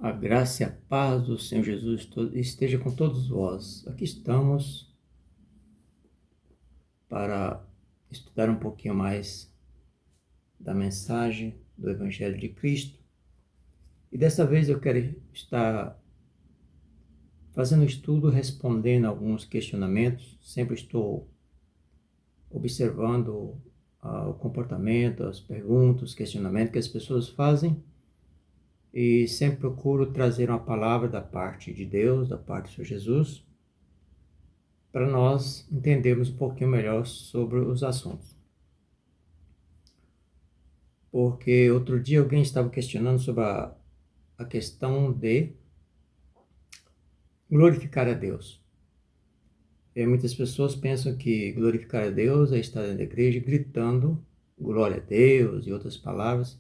A graça e a paz do Senhor Jesus esteja com todos vós. Aqui estamos para estudar um pouquinho mais da mensagem do Evangelho de Cristo. E dessa vez eu quero estar fazendo estudo, respondendo alguns questionamentos. Sempre estou observando o comportamento, as perguntas, os questionamentos que as pessoas fazem. E sempre procuro trazer uma palavra da parte de Deus, da parte do Senhor Jesus, para nós entendermos um pouquinho melhor sobre os assuntos. Porque outro dia alguém estava questionando sobre a questão de glorificar a Deus. E muitas pessoas pensam que glorificar a Deus é estar dentro da igreja gritando glória a Deus e outras palavras,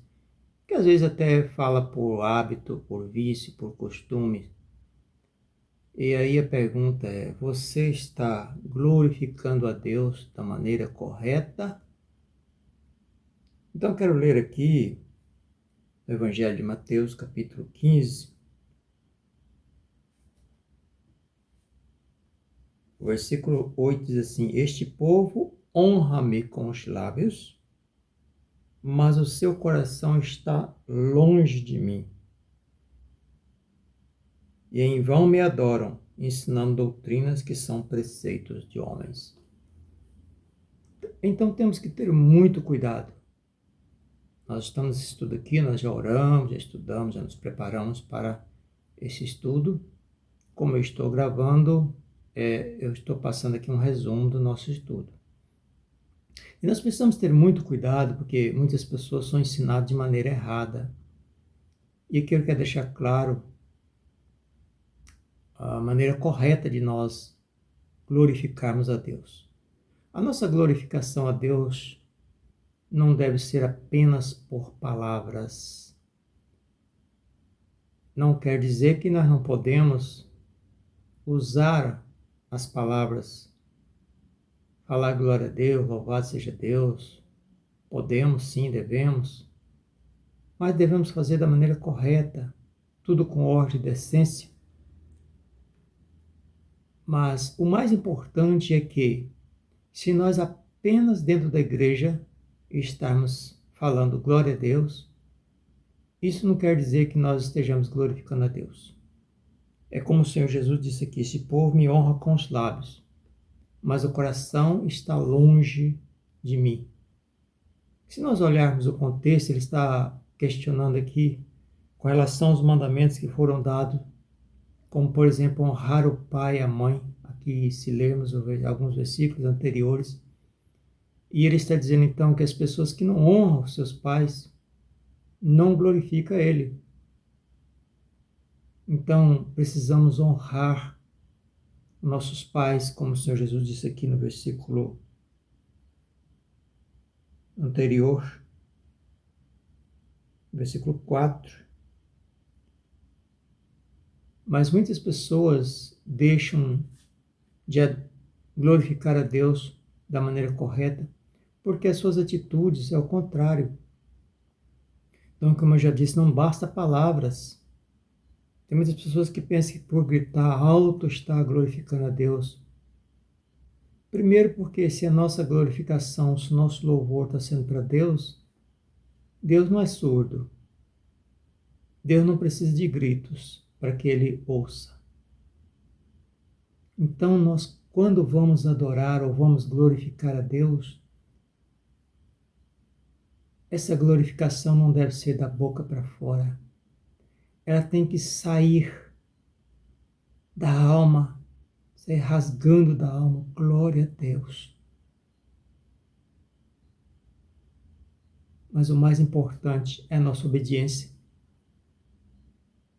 que às vezes até fala por hábito, por vício, por costume. E aí a pergunta é: você está glorificando a Deus da maneira correta? Então quero ler aqui o Evangelho de Mateus, capítulo 15, o versículo 8 diz assim: Este povo honra-me com os lábios, mas o seu coração está longe de mim. E em vão me adoram, ensinando doutrinas que são preceitos de homens. Então temos que ter muito cuidado. Nós estamos nesse estudo aqui, nós já oramos, já estudamos, já nos preparamos para esse estudo. Como eu estou gravando, eu estou passando aqui um resumo do nosso estudo. E nós precisamos ter muito cuidado, porque muitas pessoas são ensinadas de maneira errada. E aqui eu quero deixar claro a maneira correta de nós glorificarmos a Deus. A nossa glorificação a Deus não deve ser apenas por palavras. Não quer dizer que nós não podemos usar as palavras, falar glória a Deus, louvado seja Deus. Podemos sim, devemos, mas devemos fazer da maneira correta, tudo com ordem e decência. Mas o mais importante é que, se nós apenas dentro da igreja estarmos falando glória a Deus, isso não quer dizer que nós estejamos glorificando a Deus. É como o Senhor Jesus disse aqui: esse povo me honra com os lábios, mas o coração está longe de mim. Se nós olharmos o contexto, ele está questionando aqui com relação aos mandamentos que foram dados, como por exemplo honrar o pai e a mãe. Aqui, se lermos alguns versículos anteriores, e ele está dizendo então que as pessoas que não honram seus pais não glorificam ele. Então precisamos honrar nossos pais, como o Senhor Jesus disse aqui no versículo anterior, versículo 4. Mas muitas pessoas deixam de glorificar a Deus da maneira correta, porque as suas atitudes é o contrário. Então, como eu já disse, não basta palavras. Tem muitas pessoas que pensam que por gritar alto está glorificando a Deus. Primeiro porque se a nossa glorificação, se o nosso louvor está sendo para Deus, Deus não é surdo. Deus não precisa de gritos para que Ele ouça. Então, nós, quando vamos adorar ou vamos glorificar a Deus, essa glorificação não deve ser da boca para fora. Ela tem que sair da alma, sair rasgando da alma. Glória a Deus. Mas o mais importante é a nossa obediência.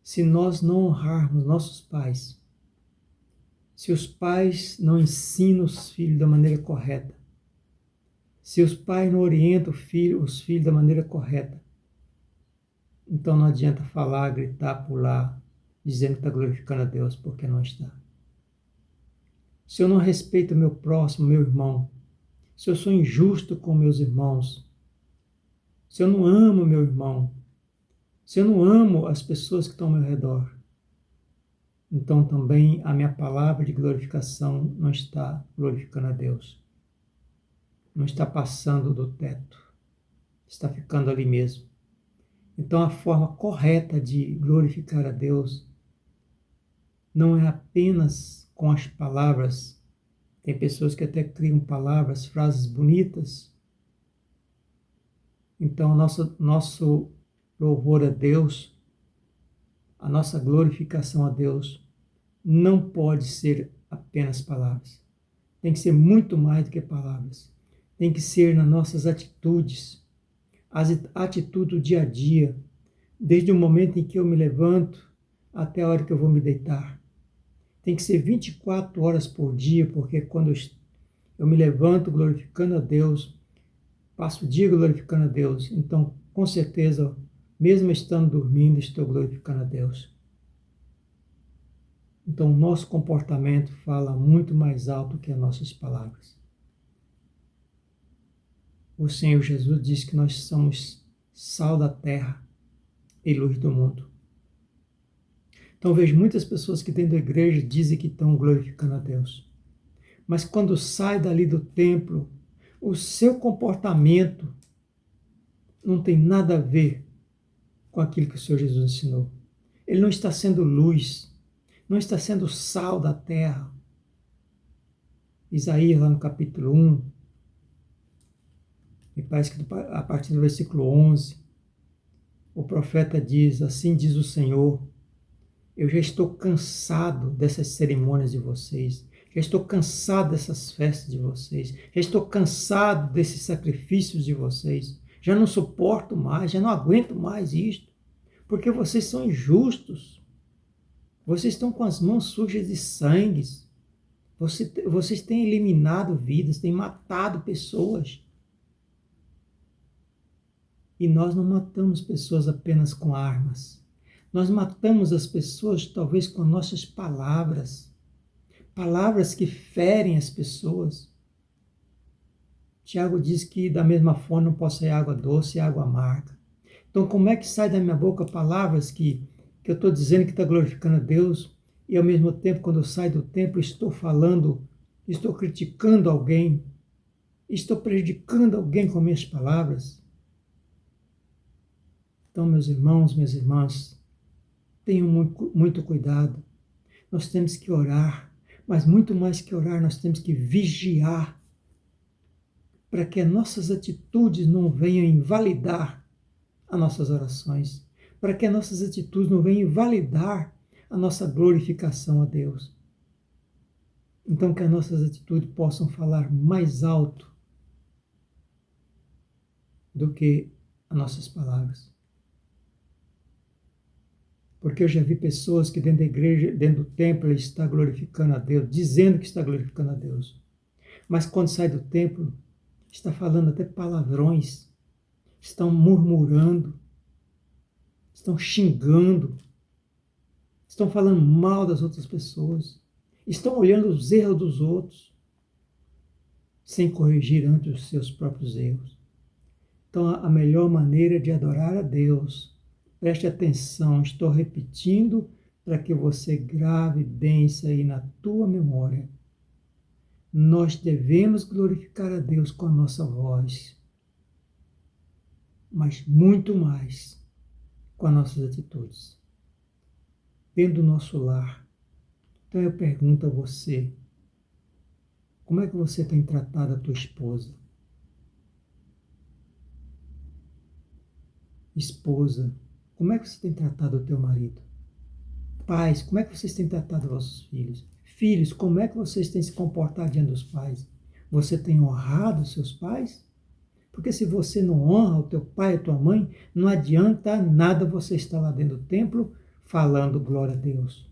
Se nós não honrarmos nossos pais, se os pais não ensinam os filhos da maneira correta, se os pais não orientam os filhos da maneira correta, então não adianta falar, gritar, pular, dizendo que está glorificando a Deus, porque não está. Se eu não respeito meu próximo, meu irmão, se eu sou injusto com meus irmãos, se eu não amo meu irmão, se eu não amo as pessoas que estão ao meu redor, então também a minha palavra de glorificação não está glorificando a Deus. Não está passando do teto. Está ficando ali mesmo. Então a forma correta de glorificar a Deus não é apenas com as palavras. Tem pessoas que até criam palavras, frases bonitas. Então nosso louvor a Deus, a nossa glorificação a Deus, não pode ser apenas palavras. Tem que ser muito mais do que palavras. Tem que ser nas nossas atitudes, as atitudes do dia a dia, desde o momento em que eu me levanto até a hora que eu vou me deitar. Tem que ser 24 horas por dia, porque quando eu me levanto glorificando a Deus, passo o dia glorificando a Deus, então com certeza, mesmo estando dormindo, estou glorificando a Deus. Então o nosso comportamento fala muito mais alto que as nossas palavras. O Senhor Jesus diz que nós somos sal da terra e luz do mundo. Então vejo muitas pessoas que dentro da igreja dizem que estão glorificando a Deus. Mas quando sai dali do templo, o seu comportamento não tem nada a ver com aquilo que o Senhor Jesus ensinou. Ele não está sendo luz, não está sendo sal da terra. Isaías, lá no capítulo 1, me parece que a partir do versículo 11, o profeta diz, assim diz o Senhor, eu já estou cansado dessas cerimônias de vocês, já estou cansado dessas festas de vocês, já estou cansado desses sacrifícios de vocês, já não suporto mais, já não aguento mais isto, porque vocês são injustos, vocês estão com as mãos sujas de sangue, vocês têm eliminado vidas, têm matado pessoas. E nós não matamos pessoas apenas com armas. Nós matamos as pessoas talvez com nossas palavras. Palavras que ferem as pessoas. Tiago diz que da mesma forma não pode sair água doce e água amarga. Então como é que sai da minha boca palavras que eu estou dizendo que está glorificando a Deus e ao mesmo tempo quando eu saio do templo estou falando, estou criticando alguém, estou prejudicando alguém com minhas palavras? Então, meus irmãos, minhas irmãs, tenham muito cuidado. Nós temos que orar, mas muito mais que orar, nós temos que vigiar para que as nossas atitudes não venham invalidar as nossas orações, para que as nossas atitudes não venham invalidar a nossa glorificação a Deus. Então, que as nossas atitudes possam falar mais alto do que as nossas palavras. Porque eu já vi pessoas que dentro da igreja, dentro do templo, ele está glorificando a Deus, dizendo que está glorificando a Deus. Mas quando sai do templo, está falando até palavrões, estão murmurando, estão xingando, estão falando mal das outras pessoas, estão olhando os erros dos outros, sem corrigir antes os seus próprios erros. Então a melhor maneira de adorar a Deus, preste atenção, estou repetindo para que você grave bem isso aí na tua memória. Nós devemos glorificar a Deus com a nossa voz, mas muito mais com as nossas atitudes, dentro do nosso lar. Então eu pergunto a você, como é que você tem tratado a tua esposa? Esposa, como é que você tem tratado o teu marido? Pais, como é que vocês têm tratado os vossos filhos? Filhos, como é que vocês têm se comportado diante dos pais? Você tem honrado os seus pais? Porque se você não honra o teu pai e a tua mãe, não adianta nada você estar lá dentro do templo falando glória a Deus.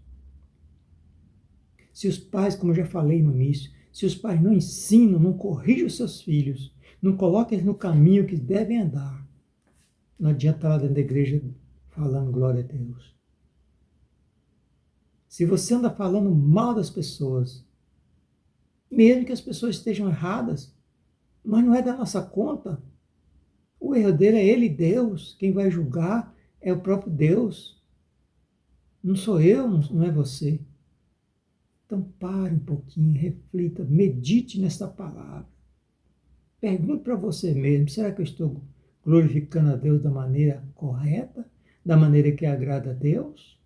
Se os pais, como eu já falei no início, se os pais não ensinam, não corrigem os seus filhos, não colocam eles no caminho que devem andar, não adianta estar lá dentro da igreja falando glória a Deus. Se você anda falando mal das pessoas, mesmo que as pessoas estejam erradas, mas não é da nossa conta, o erro dele é ele e Deus, quem vai julgar É o próprio Deus. Não sou eu, não é você. Então pare um pouquinho, reflita, medite nessa palavra. Pergunte para você mesmo, será que eu estou glorificando a Deus da maneira correta? Da maneira que agrada a Deus?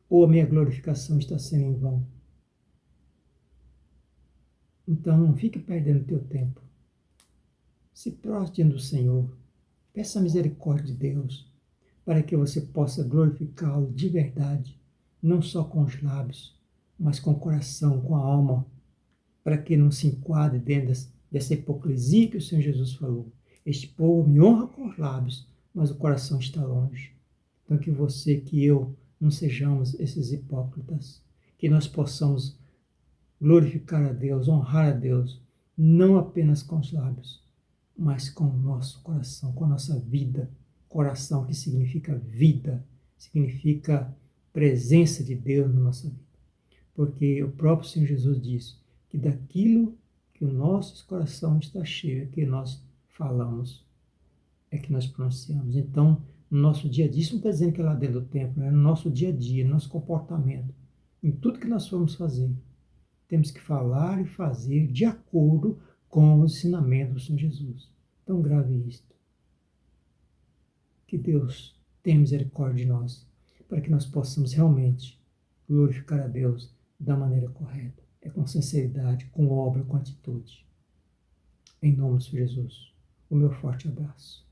Ou a minha glorificação está sendo em vão? Então não fique perdendo teu tempo. Se prostre diante do Senhor. Peça a misericórdia de Deus para que você possa glorificá-lo de verdade, não só com os lábios, mas com o coração, com a alma, para que não se enquadre dentro dessa hipocrisia que o Senhor Jesus falou. Este povo me honra com os lábios, mas o coração está longe. Então que você, que eu, não sejamos esses hipócritas, que nós possamos glorificar a Deus, honrar a Deus, não apenas com os lábios, mas com o nosso coração, com a nossa vida. Coração que significa vida, significa presença de Deus na nossa vida. Porque o próprio Senhor Jesus disse que daquilo que o nosso coração está cheio, é que nós falamos, é que nós pronunciamos. Então, no nosso dia a dia, isso não está dizendo que é lá dentro do templo, é no nosso dia a dia, no nosso comportamento, em tudo que nós formos fazer. Temos que falar e fazer de acordo com os ensinamentos do Senhor Jesus. Então, grave isto. Que Deus tenha misericórdia de nós, para que nós possamos realmente glorificar a Deus da maneira correta. É com sinceridade, com obra, com atitude. Em nome de Jesus. O meu forte abraço.